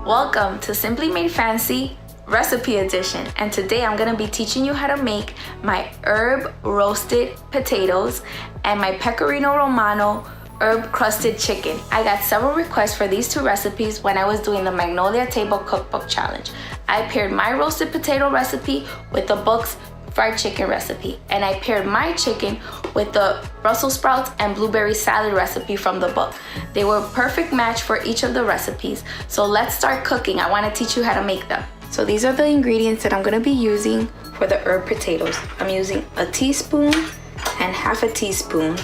Welcome to Simply Made Fancy Recipe Edition, and today I'm gonna be teaching you how to make my herb roasted potatoes and my pecorino romano herb crusted chicken. I got several requests for these two recipes when I was doing the Magnolia Table Cookbook Challenge. I paired my roasted potato recipe with the book's fried chicken recipe, and I paired my chicken with the Brussels sprouts and blueberry salad recipe from the book. They were a perfect match for each of the recipes. So let's start cooking. I want to teach you how to make them. So these are the ingredients that I'm going to be using for the herb potatoes. I'm using a teaspoon and half a teaspoon.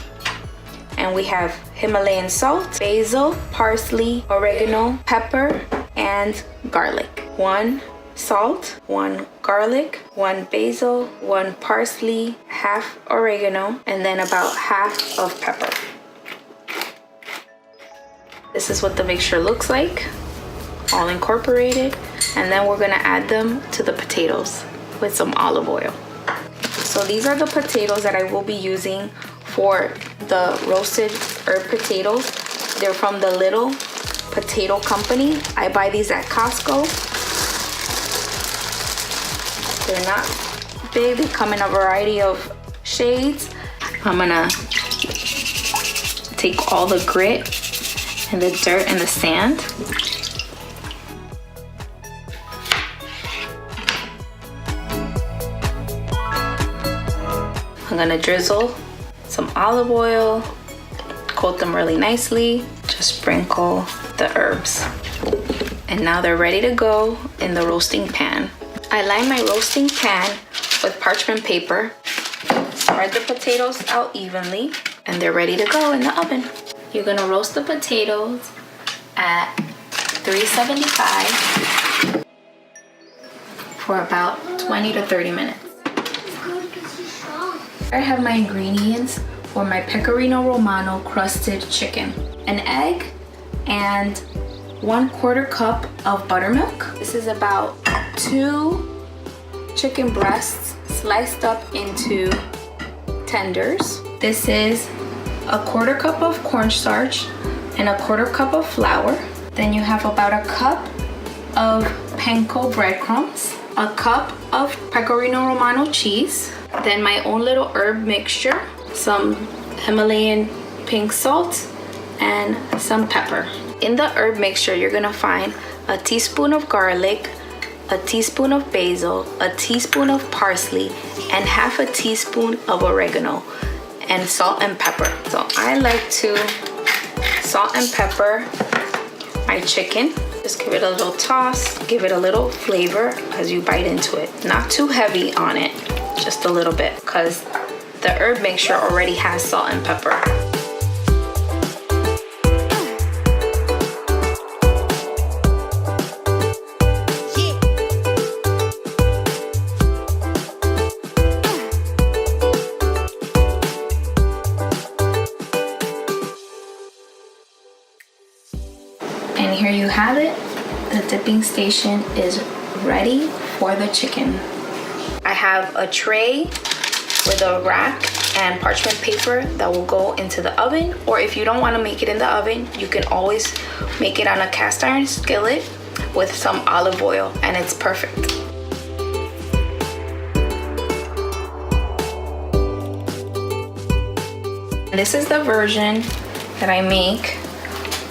And we have Himalayan salt, basil, parsley, oregano, pepper, and garlic. 1 salt, 1 garlic, 1 basil, 1 parsley, half oregano, and then about half of pepper. This is what the mixture looks like, all incorporated. And then we're gonna add them to the potatoes with some olive oil. So these are the potatoes that I will be using for the roasted herb potatoes. They're from the Little Potato Company. I buy these at Costco. They're not big, they come in a variety of shades. I'm gonna take all the grit and the dirt and the sand. I'm gonna drizzle some olive oil, coat them really nicely, just sprinkle the herbs. And now they're ready to go in the roasting pan. I line my roasting pan with parchment paper, spread the potatoes out evenly, and they're ready to go in the oven. You're gonna roast the potatoes at 375 for about 20 to 30 minutes. I have my ingredients for my pecorino romano crusted chicken. An egg and 1/4 cup of buttermilk. This is about 2 chicken breasts sliced up into tenders. This is 1/4 cup of cornstarch and 1/4 cup of flour. Then you have about 1 cup of panko breadcrumbs, 1 cup of pecorino romano cheese, then my own little herb mixture, some Himalayan pink salt, and some pepper. In the herb mixture, you're gonna find a teaspoon of garlic, a teaspoon of basil, a teaspoon of parsley, and half a teaspoon of oregano, and salt and pepper. So I like to salt and pepper my chicken. Just give it a little toss, give it a little flavor as you bite into it. Not too heavy on it, just a little bit, because the herb mixture already has salt and pepper. And here you have it. The dipping station is ready for the chicken. I have a tray with a rack and parchment paper that will go into the oven, or if you don't want to make it in the oven, you can always make it on a cast iron skillet with some olive oil, and it's perfect. This is the version that I make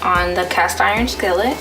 on the cast iron skillet.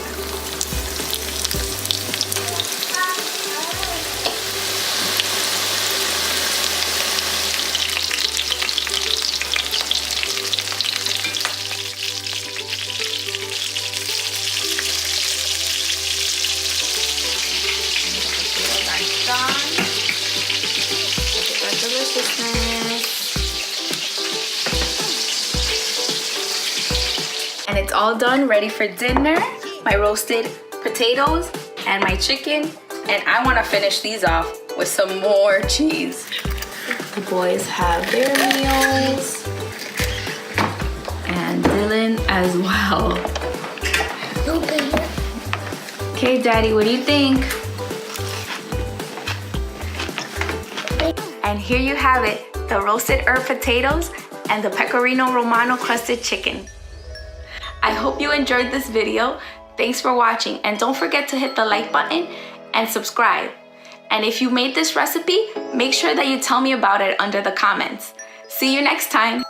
And it's all done, ready for dinner. My roasted potatoes and my chicken. And I want to finish these off with some more cheese. The boys have their meals. And Dylan as well. Okay, Daddy, what do you think? And here you have it, the roasted herb potatoes and the pecorino romano crusted chicken. I hope you enjoyed this video. Thanks for watching, and don't forget to hit the like button and subscribe. And if you made this recipe, make sure that you tell me about it under the comments. See you next time.